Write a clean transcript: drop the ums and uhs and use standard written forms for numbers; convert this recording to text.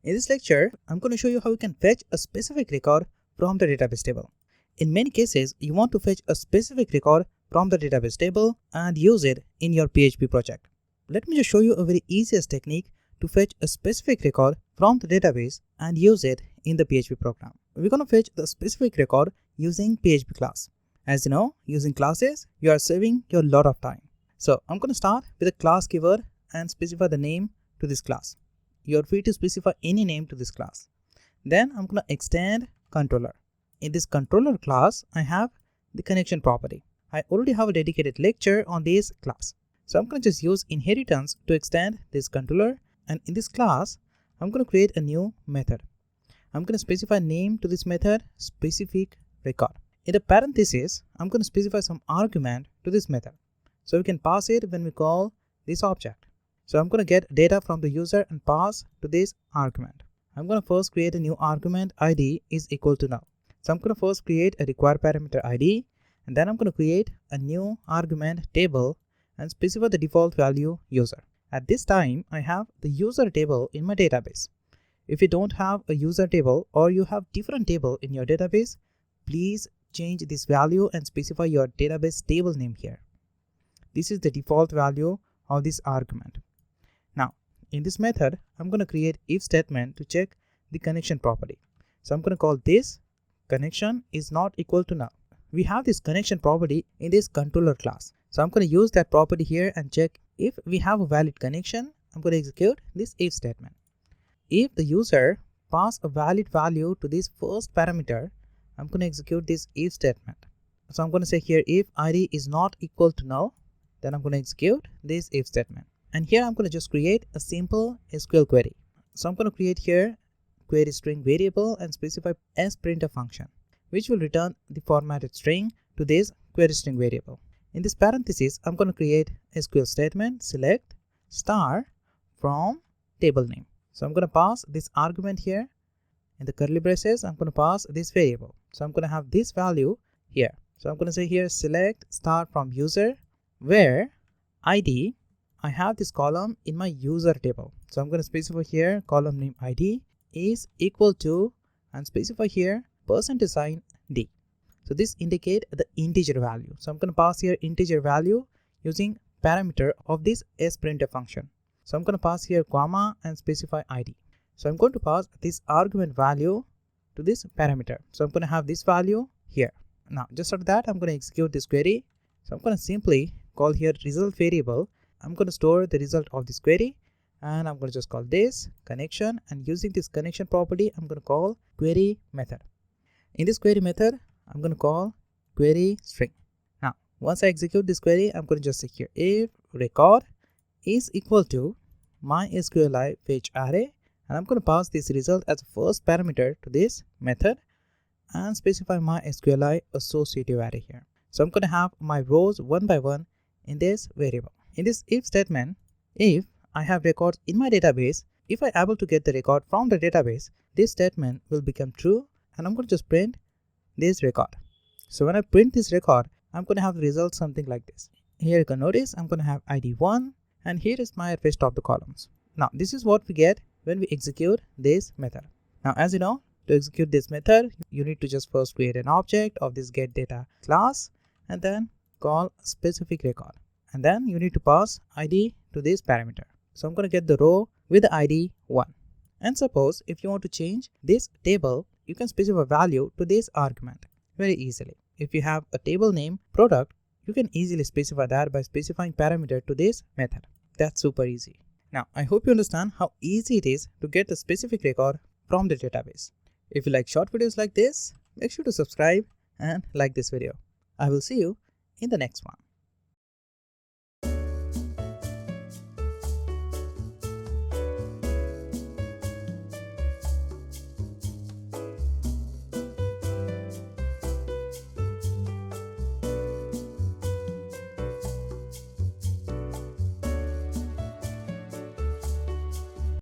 In this lecture, I'm going to show you how you can fetch a specific record from the database table. In many cases, you want to fetch a specific record from the database table and use it in your PHP project. Let me just show you a very easiest technique to fetch a specific record from the database and use it in the PHP program. We're going to fetch the specific record using PHP class. As you know, using classes, you are saving your lot of time. So I'm going to start with a class keyword and specify the name to this class. You're free to specify any name to this class. Then I'm going to extend controller. In this controller class, I have the connection property. I already have a dedicated lecture on this class. So I'm going to just use inheritance to extend this controller, and in this class, I'm going to create a new method. I'm going to specify name to this method, specific record. In the parenthesis, I'm going to specify some argument to this method. So we can pass it when we call this object. So I'm going to get data from the user and pass to this argument. I'm going to first create a new argument id is equal to null. So I'm going to first create a required parameter id, and then I'm going to create a new argument table and specify the default value user. At this time, I have the user table in my database. If you don't have a user table or you have different table in your database, please change this value and specify your database table name here. This is the default value of this argument. Now, in this method, I'm going to create if statement to check the connection property. So I'm going to call this connection is not equal to null. We have this connection property in this controller class. So I'm going to use that property here and check if we have a valid connection. I'm going to execute this if statement. If the user pass a valid value to this first parameter, I'm going to execute this if statement. So I'm going to say here if id is not equal to null, then I'm going to execute this if statement. And here I'm going to just create a simple SQL query. So I'm going to create here query string variable and specify sprintf function, which will return the formatted string to this query string variable. In this parenthesis, I'm going to create SQL statement select star from table name. So I'm going to pass this argument here. In the curly braces, I'm going to pass this variable. So I'm going to have this value here. So I'm going to say here select star from user, where id, I have this column in my user table. So I'm going to specify here column name id is equal to, and specify here %sign d. So this indicate the integer value. So I'm going to pass here integer value using parameter of this sprintf function. So I'm going to pass here comma and specify id. So I'm going to pass this argument value to this parameter. So I'm going to have this value here. Now just after that, I'm going to execute this query. So I'm going to simply call here result variable. I'm going to store the result of this query, and I'm going to just call this connection, and using this connection property, I'm going to call query method. In this query method, I'm going to call query string. Now once I execute this query, I'm going to just say here if record is equal to MySQLi fetch array, and I'm going to pass this result as a first parameter to this method and specify MySQLi associative array here. So I'm going to have my rows one by one in this variable. In this if statement, if I have records in my database, if I'm able to get the record from the database, this statement will become true, and I'm going to just print this record. So when I print this record, I'm going to have the result something like this. Here you can notice I'm going to have id 1, and here is my rest of the columns. Now this is what we get when we execute this method. Now as you know, to execute this method, you need to just first create an object of this getData class and then call specific record. And then you need to pass id to this parameter. So I'm going to get the row with the id 1. And suppose if you want to change this table, you can specify value to this argument very easily. If you have a table name product, you can easily specify that by specifying parameter to this method. That's super easy. Now I hope you understand how easy it is to get a specific record from the database. If you like short videos like this, make sure to subscribe and like this video. I will see you in the next one.